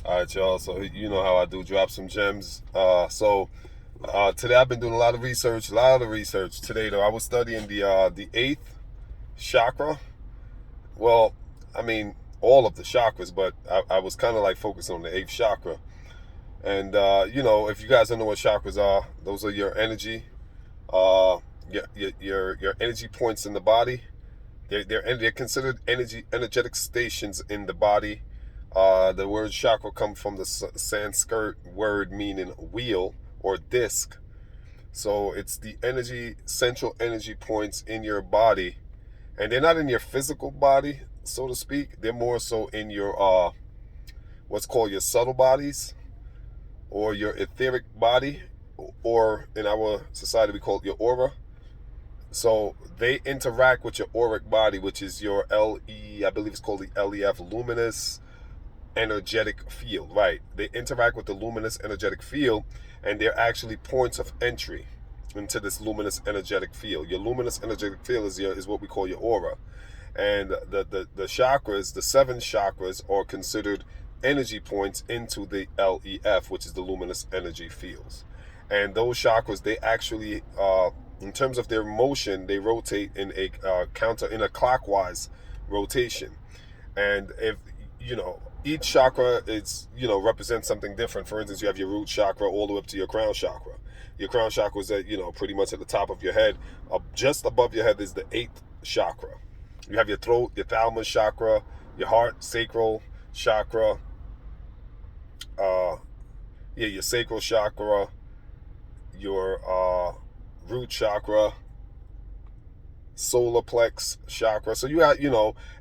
All right, y'all. So you know how I do, drop some gems. Today I've been doing a lot of research. Today, though. I was studying the eighth chakra. Well, I mean all of the chakras, but I was kind of like focused on the eighth chakra. And if you guys don't know what chakras are, those are your energy, uh, your energy points in the body. They're considered energetic stations in the body. The word chakra comes from the Sanskrit word meaning wheel or disc. So it's the central energy points in your body, and they're not in your physical body, so to speak. They're more so in your what's called your subtle bodies or your etheric body, or in our society we call it your aura. So they interact with your auric body, which is your I believe it's called the LEF, luminous energetic field, right? They interact with the luminous energetic field, and they're actually points of entry into this luminous energetic field. Your luminous energetic field is what we call your aura. And the chakras, the seven chakras, are considered energy points into the LEF, which is the luminous energy fields. And those chakras, they actually, in terms of their motion, they rotate in in a clockwise rotation. And if each chakra is represents something different. For instance, you have your root chakra all the way up to your crown chakra. Your crown chakra is at pretty much at the top of your head. Just above your head is the eighth chakra. You have your throat, your thalamus chakra, your heart, sacral chakra, your sacral chakra, your root chakra, solar plex chakra. So you have,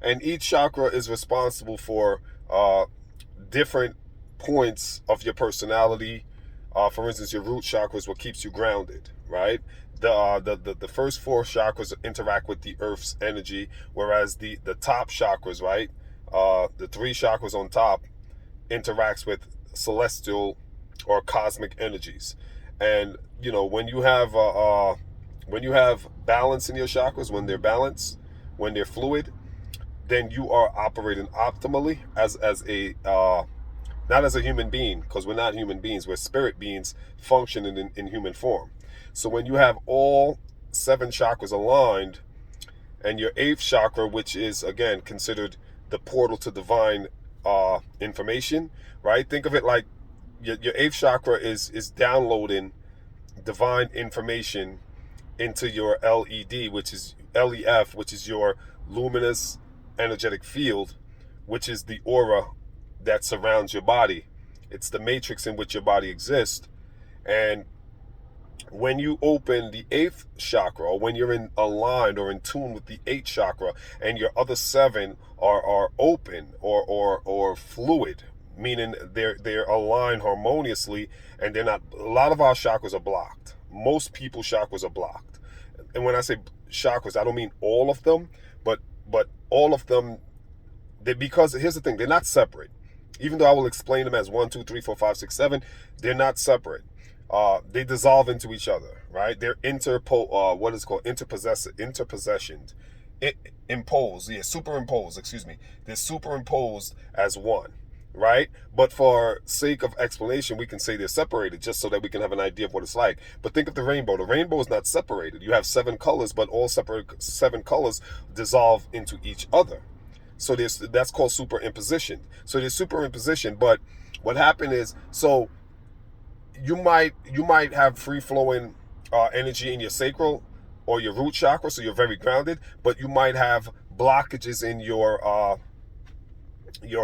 and each chakra is responsible for different points of your personality. For instance, your root chakra is what keeps you grounded, right? The first four chakras interact with the earth's energy, whereas the top chakras, right, the three chakras on top interacts with celestial or cosmic energies. And when you have balance in your chakras, when they're balanced, when they're fluid, then you are operating optimally as a not as a human being, because we're not human beings, we're spirit beings functioning in human form. So when you have all seven chakras aligned, and your eighth chakra, which is again considered the portal to divine information, right? Think of it like your eighth chakra is downloading divine information into your LEF, which is your luminous energetic field, which is the aura that surrounds your body. It's the matrix in which your body exists. And when you open the eighth chakra, or when you're in aligned or in tune with the eighth chakra, and your other seven are open or fluid, meaning they're aligned harmoniously, and they're not. A lot of our chakras are blocked. Most people's chakras are blocked. And when I say chakras, I don't mean all of them, but all of them. Because here's the thing, they're not separate. Even though I will explain them as 1, 2, 3, 4, 5, 6, 7, they're not separate. They dissolve into each other, right? They're what is called interpossessions, superimposed. Excuse me. They're superimposed as one, right? But for sake of explanation, we can say they're separated, just so that we can have an idea of what it's like. But think of the rainbow. The rainbow is not separated. You have seven colors, but all separate seven colors dissolve into each other. So that's called superimposition. So there's superimposition, but what happened is, so you might have free flowing energy in your sacral or your root chakra, so you're very grounded, but you might have blockages in your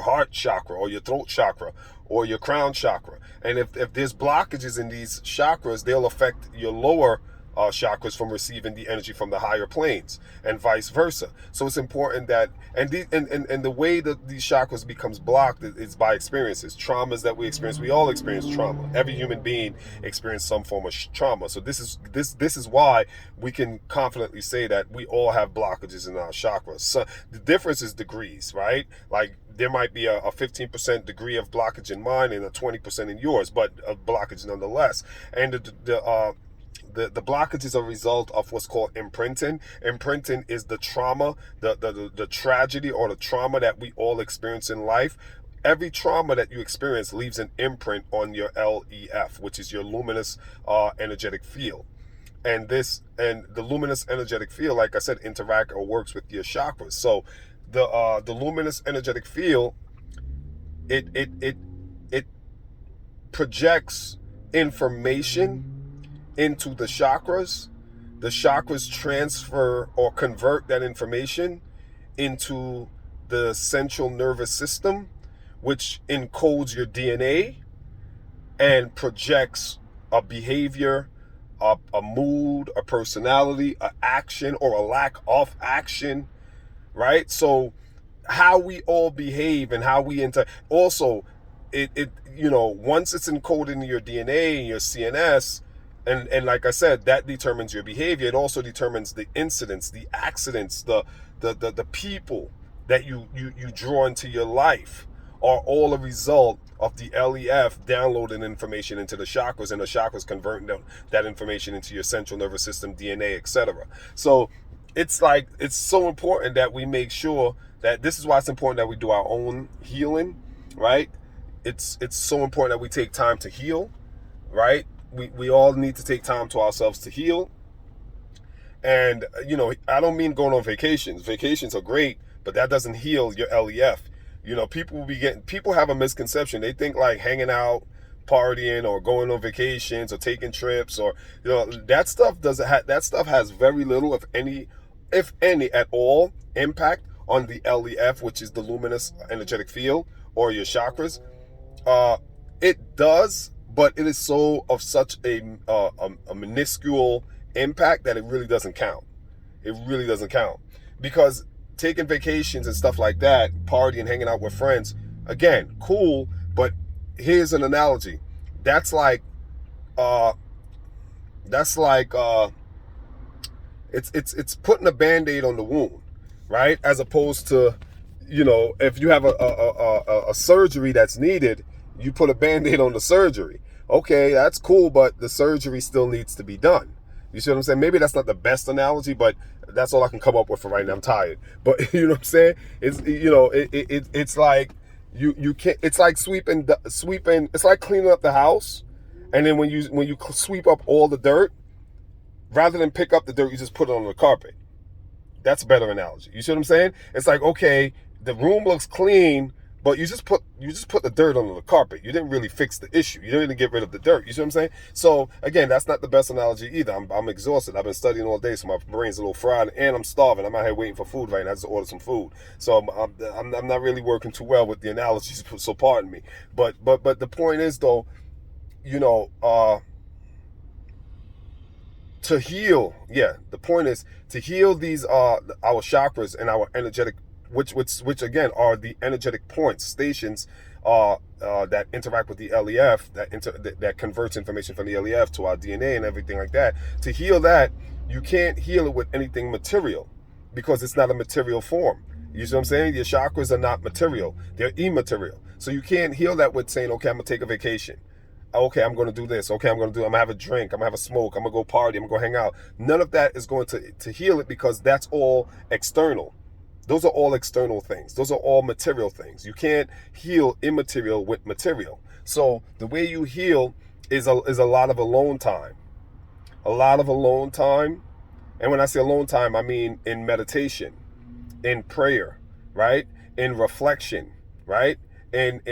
heart chakra or your throat chakra or your crown chakra. And if there's blockages in these chakras, they'll affect your lower chakras from receiving the energy from the higher planes, and vice versa. So it's important that, and the way that these chakras becomes blocked is by experiences, traumas that we experience. We all experience trauma. Every human being experiences some form of trauma. So this is why we can confidently say that we all have blockages in our chakras. So the difference is degrees, right? Like there might be a 15% degree of blockage in mine and a 20% in yours, but a blockage nonetheless. And the blockage is a result of what's called imprinting. Imprinting is the trauma, the tragedy or the trauma that we all experience in life. every trauma that you experience leaves an imprint on your LEF, which is your luminous energetic field. And the luminous energetic field, like I said, interact or works with your chakras. So the luminous energetic field, it projects information into the chakras. The chakras transfer or convert that information into the central nervous system, which encodes your DNA and projects a behavior, a mood, a personality, an action, or a lack of action, right? So how we all behave and how we also it once it's encoded in your DNA and your CNS, and like I said, that determines your behavior. It also determines the incidents, the accidents, the people that you draw into your life are all a result of the LEF downloading information into the chakras, and the chakras converting that information into your central nervous system, DNA, etc. So it's so important that we make sure that this is why it's important that we do our own healing, right? It's so important that we take time to heal, right? We all need to take time to ourselves to heal. And I don't mean going on vacations. Vacations are great, but that doesn't heal your LEF. People have a misconception. They think like hanging out, partying, or going on vacations, or taking trips, or that stuff has very little, if any at all, impact on the LEF, which is the luminous energetic field, or your chakras. It does, but it is such a minuscule impact that it really doesn't count. It really doesn't count, because taking vacations and stuff like that, partying, hanging out with friends, again, cool. But here's an analogy. It's putting a Band-Aid on the wound, right? As opposed to, if you have a surgery that's needed, you put a Band-Aid on the surgery. Okay, that's cool, but the surgery still needs to be done. You see what I'm saying? Maybe that's not the best analogy, but that's all I can come up with for right now. I'm tired. But you know what I'm saying? It's like you can't. It's like sweeping. It's like cleaning up the house, and then when you sweep up all the dirt, rather than pick up the dirt, you just put it on the carpet. That's a better analogy. You see what I'm saying? It's like, okay, the room looks clean, but you just put the dirt on the carpet. You didn't really fix the issue. You didn't get rid of the dirt. You see what I'm saying? So again, that's not the best analogy either. I'm exhausted. I've been studying all day, so my brain's a little fried, and I'm starving. I'm out here waiting for food right now. I just ordered some food, so I'm not really working too well with the analogies. So pardon me. But the point is though, to heal. Yeah, the point is to heal these our chakras and our energetic, which again are the energetic points, stations that interact with the LEF, that converts information from the LEF to our DNA and everything like that. To heal that, you can't heal it with anything material, because it's not a material form. You see what I'm saying? Your chakras are not material. They're immaterial. So you can't heal that with saying, okay, I'm going to take a vacation. Okay, I'm going to do this. Okay, I'm going to have a drink. I'm going to have a smoke. I'm going to go party. I'm going to go hang out. None of that is going to heal it, because that's all external. Those are all external things. Those are all material things. You can't heal immaterial with material. So the way you heal is a lot of alone time. A lot of alone time. And when I say alone time, I mean in meditation, in prayer, right? In reflection, right? In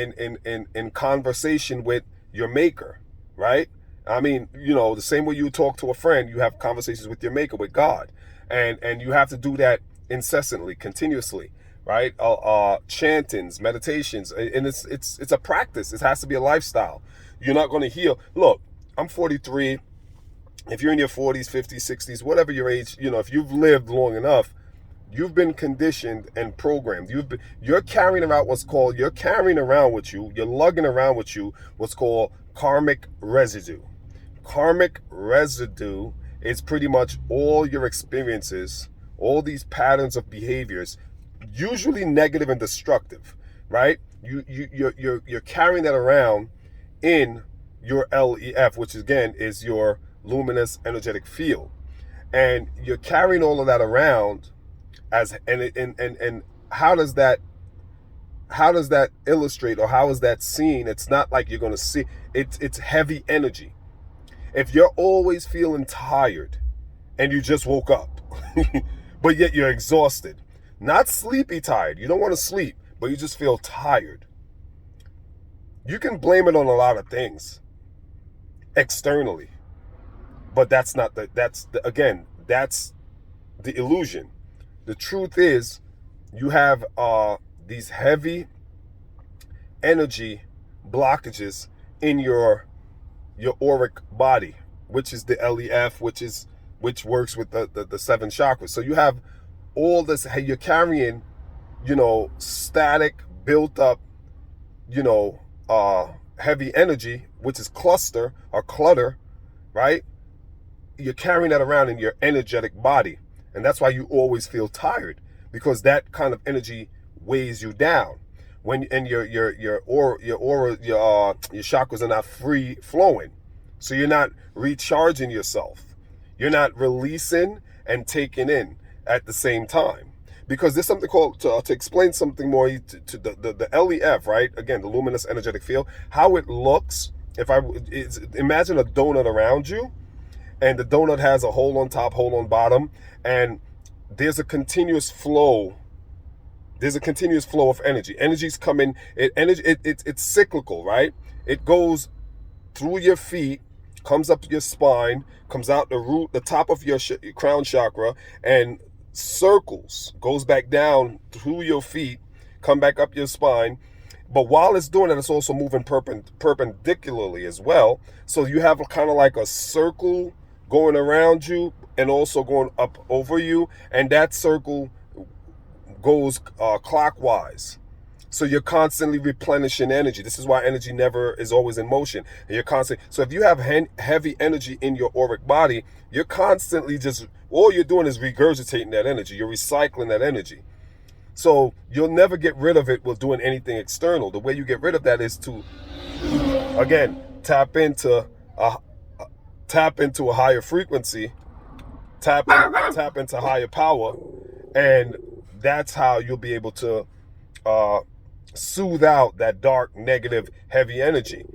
conversation with your maker, right? I mean, the same way you talk to a friend, you have conversations with your maker, with God. And you have to do that incessantly, continuously, right? Chantings, meditations, and it's a practice. It has to be a lifestyle. You're not going to heal. Look, I'm 43. If you're in your 40s, 50s, 60s, whatever your age, if you've lived long enough, you've been conditioned and programmed. You're carrying around you're lugging around with you what's called karmic residue. Karmic residue is pretty much all your experiences, all these patterns of behaviors, usually negative and destructive, right? You're carrying that around in your LEF, which again is your luminous energetic field, and you're carrying all of that around and how does that how does that illustrate, or how is that seen? It's not like you're going to see, it's heavy energy. If you're always feeling tired and you just woke up, but yet you're exhausted, not sleepy tired, you don't want to sleep, but you just feel tired, you can blame it on a lot of things externally. But that's not again, that's the illusion. The truth is, you have these heavy energy blockages in your auric body, which is the LEF, which works with the 7 chakras. So you have all this, you're carrying, static, built up, heavy energy, which is cluster or clutter, right? You're carrying that around in your energetic body. And that's why you always feel tired, because that kind of energy weighs you down. When and your chakras are not free flowing. So you're not recharging yourself. You're not releasing and taking in at the same time. Because there's something called, to explain something more, to the LEF, right? Again, the luminous energetic field, how it looks. Imagine a donut around you, and the donut has a hole on top, hole on bottom, and there's a continuous flow. There's a continuous flow of energy. Energy's coming. It's cyclical, right? It goes through your feet, comes up your spine, comes out the top of your crown chakra, and circles, goes back down through your feet, come back up your spine. But while it's doing that, it's also moving perpendicularly as well. So you have kind of like a circle going around you and also going up over you, and that circle goes clockwise. So you're constantly replenishing energy. This is why energy never is always in motion. And you're constantly, so if you have heavy energy in your auric body, you're constantly just, all you're doing is regurgitating that energy. You're recycling that energy. So you'll never get rid of it with doing anything external. The way you get rid of that is to, again, tap into a higher frequency, tap into higher power, and that's how you'll be able to soothe out that dark, negative, heavy energy.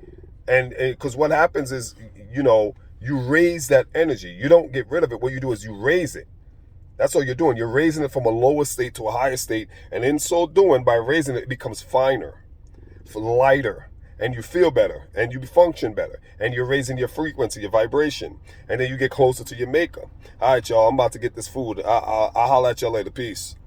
And because what happens is, you raise that energy. You don't get rid of it. What you do is you raise it. That's all you're doing. You're raising it from a lower state to a higher state. And in so doing, by raising it, it becomes finer, lighter, and you feel better, and you function better, and you're raising your frequency, your vibration, and then you get closer to your maker. All right, y'all, I'm about to get this food. I'll holler at y'all later. Peace.